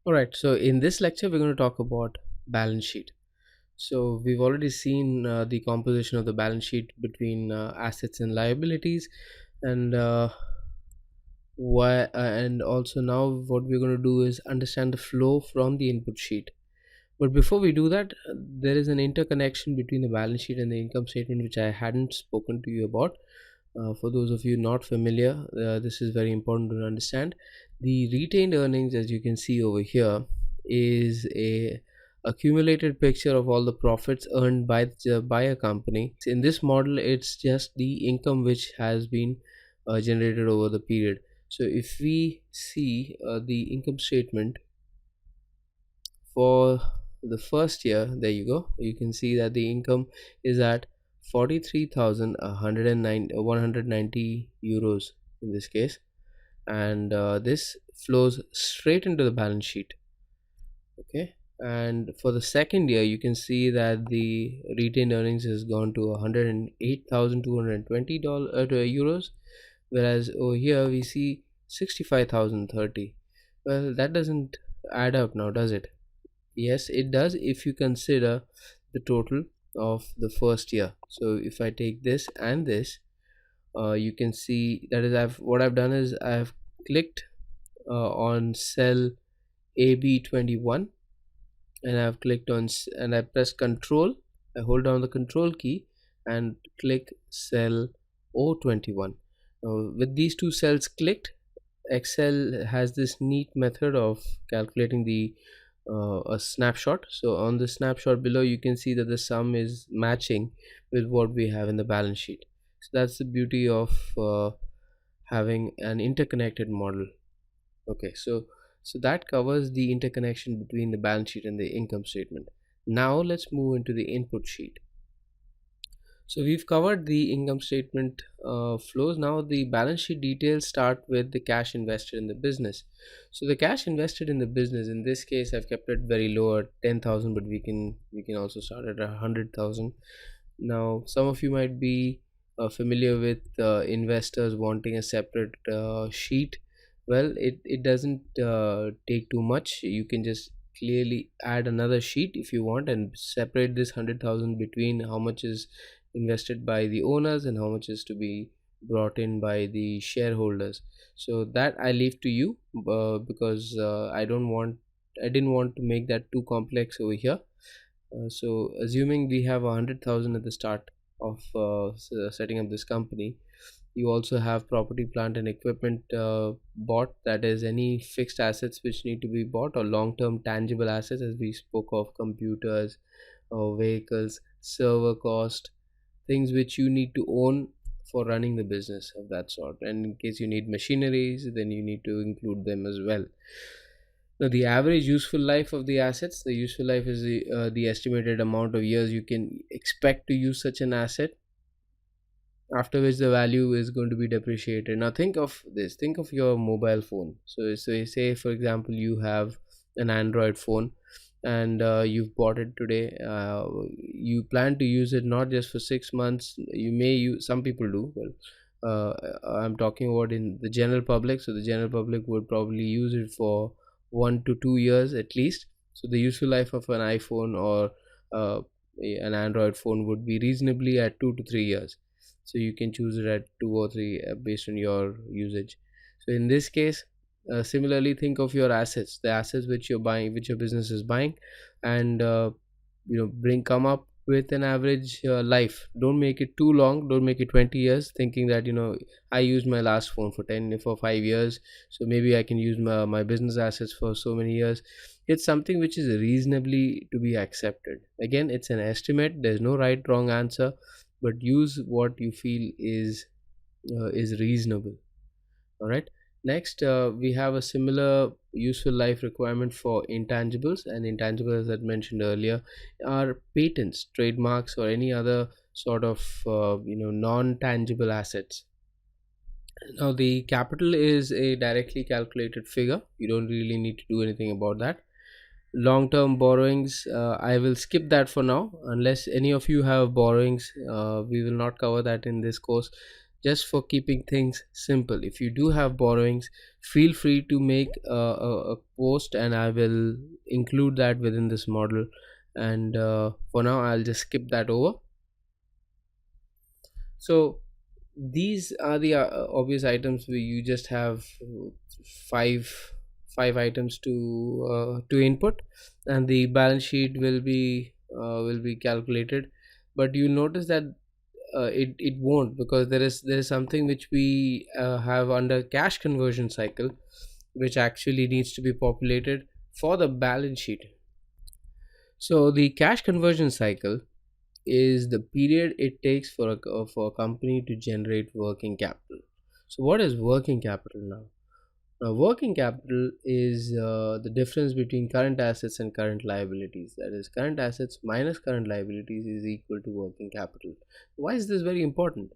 All right, so in this lecture, we're going to talk about balance sheet. So we've already seen the composition of the balance sheet between assets and liabilities, and and also now what we're going to do is understand the flow from the input sheet. But before we do that, there is an interconnection between the balance sheet and the income statement, which I hadn't spoken to you about. For those of you not familiar, this is very important to understand. The retained earnings, as you can see over here, is a accumulated picture of all the profits earned by a company. In this model, it's just the income which has been generated over the period. So if we see the income statement for the first year, there you go, you can see that the income is at 43,190 euros in this case, and this flows straight into the balance sheet. Okay, and for the second year you can see that the retained earnings has gone to 108,220 euros, whereas over here we see 65,030. Well, that doesn't add up now, does it? Yes, it does if you consider the total of the first year. So if I take this and this, you can see that is I've done is I've clicked on cell AB21, and I've clicked on and I press Control. I hold down the Control key and click cell O21. With these two cells clicked, Excel has this neat method of calculating the a snapshot. So on the snapshot below, you can see that the sum is matching with what we have in the balance sheet. So that's the beauty of having an interconnected model. Okay, so that covers the interconnection between the balance sheet and the income statement. Now let's move into the input sheet. So we've covered the income statement flows. Now the balance sheet details start with the cash invested in the business. So the cash invested in the business, in this case, I've kept it very low at 10,000, but we can also start at 100,000. Now some of you might be familiar with investors wanting a separate sheet. Well, it doesn't take too much. You can just clearly add another sheet if you want and separate this 100,000 between how much is invested by the owners and how much is to be brought in by the shareholders. So that I leave to you, because I didn't want to make that too complex over here. So assuming we have 100,000 at the start of setting up this company, you also have property, plant and equipment bought, that is any fixed assets which need to be bought, or long term tangible assets, as we spoke of, computers or vehicles, server cost, things which you need to own for running the business of that sort. And in case you need machineries, then you need to include them as well. Now the average useful life of the assets, the useful life is the estimated amount of years you can expect to use such an asset, after which the value is going to be depreciated. Now think of this, think of your mobile phone. So say for example you have an Android phone, and you've bought it today. You plan to use it not just for 6 months. You may use, some people do, well, I'm talking about in the general public. So the general public would probably use it for 1 to 2 years at least. So the useful life of an iPhone or an Android phone would be reasonably at 2 to 3 years. So you can choose it at 2 or 3 based on your usage. So in this case, similarly, think of your assets, the assets which you're buying, which your business is buying, and bring come up with an average life. Don't make it too long. Don't make it 20 years, thinking that I used my last phone for 5 years, so maybe I can use my business assets for so many years. It's something which is reasonably to be accepted. Again, it's an estimate. There's no right wrong answer, but use what you feel is reasonable. All right. Next, we have a similar useful life requirement for intangibles. And intangibles, as I mentioned earlier, are patents, trademarks, or any other sort of non-tangible assets. Now the capital is a directly calculated figure. You don't really need to do anything about that. Long term borrowings, I will skip that for now, unless any of you have borrowings. We will not cover that in this course. just for keeping things simple. If you do have borrowings, feel free to make a post, and I will include that within this model. And for now, I'll just skip that over. So these are the obvious items where you just have five five items to input, and the balance sheet will be calculated. But you notice that it won't, because there is something which we have under cash conversion cycle, which actually needs to be populated for the balance sheet. So the cash conversion cycle is the period it takes for a company to generate working capital. So what is working capital now? Now, working capital is the difference between current assets and current liabilities. That is, current assets minus current liabilities is equal to working capital. Why is this very important?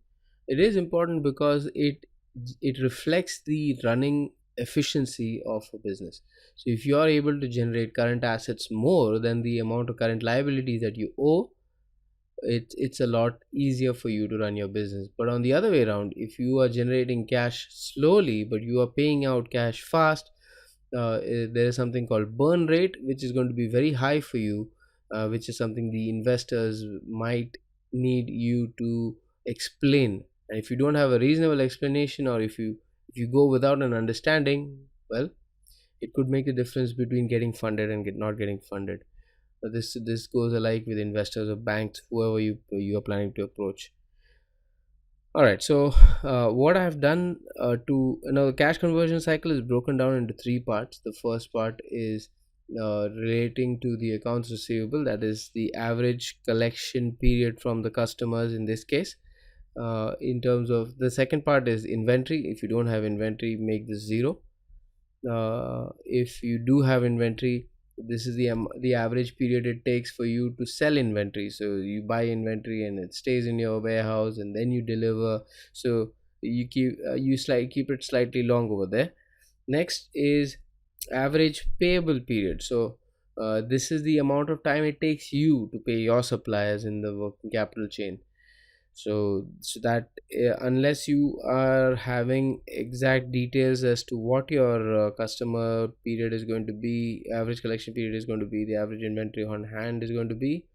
It is important because it reflects the running efficiency of a business. So if you are able to generate current assets more than the amount of current liabilities that you owe, it's a lot easier for you to run your business. But on the other way around, if you are generating cash slowly but you are paying out cash fast, there is something called burn rate, which is going to be very high for you, which is something the investors might need you to explain. And if you don't have a reasonable explanation, or if you go without an understanding, well, it could make a difference between getting funded and not getting funded. This goes alike with investors or banks, whoever you are planning to approach. All right. So what I have done the cash conversion cycle is broken down into three parts. The first part is relating to the accounts receivable, that is the average collection period from the customers in this case. In terms of the second part is inventory. If you don't have inventory, make this zero. If you do have inventory, this is the average period it takes for you to sell inventory. So you buy inventory and it stays in your warehouse, and then you deliver. So keep it slightly long over there. Next is average payable period. So this is the amount of time it takes you to pay your suppliers in the working capital chain. So that unless you are having exact details as to what your customer period is going to be, average collection period is going to be, the average inventory on hand is going to be,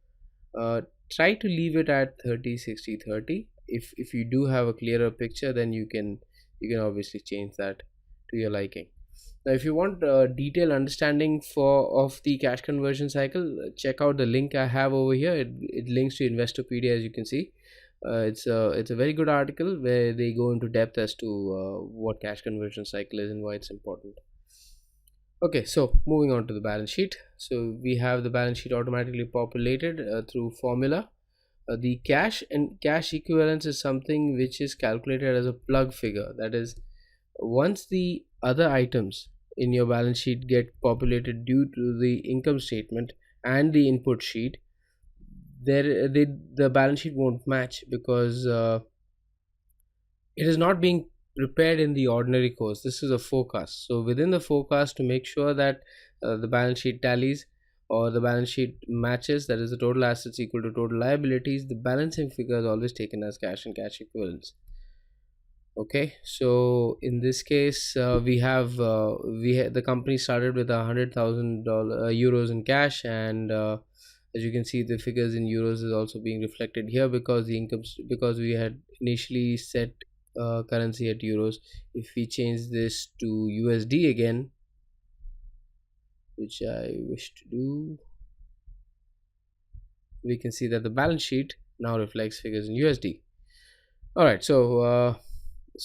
uh, try to leave it at 30, 60, 30. If you do have a clearer picture, then you can obviously change that to your liking. Now, if you want detailed understanding of the cash conversion cycle, check out the link I have over here. It links to Investopedia, as you can see. It's a very good article where they go into depth as to what cash conversion cycle is and why it's important. Okay, so moving on to the balance sheet. So we have the balance sheet automatically populated through formula. The cash and cash equivalence is something which is calculated as a plug figure. That is, once the other items in your balance sheet get populated due to the income statement and the input sheet, the balance sheet won't match, because it is not being prepared in the ordinary course. This is a forecast. So within the forecast, to make sure that the balance sheet tallies or the balance sheet matches, that is the total assets equal to total liabilities, the balancing figure is always taken as cash and cash equivalents. Okay, so in this case, the company started with $100,000 euros in cash, and as you can see, the figures in euros is also being reflected here, because because we had initially set currency at euros. If we change this to USD again, which I wish to do, we can see that the balance sheet now reflects figures in USD. All right, so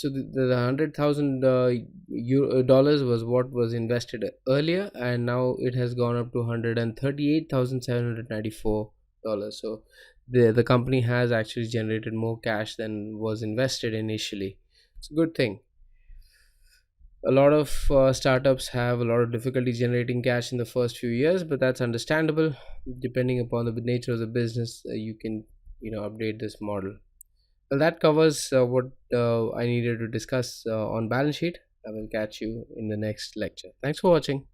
the 100,000 dollars was what was invested earlier, and now it has gone up to $138,794. So the company has actually generated more cash than was invested initially. It's a good thing. A lot of startups have a lot of difficulty generating cash in the first few years, but that's understandable. Depending upon the nature of the business, you can update this model. Well, that covers what I needed to discuss on balance sheet. I will catch you in the next lecture. Thanks for watching.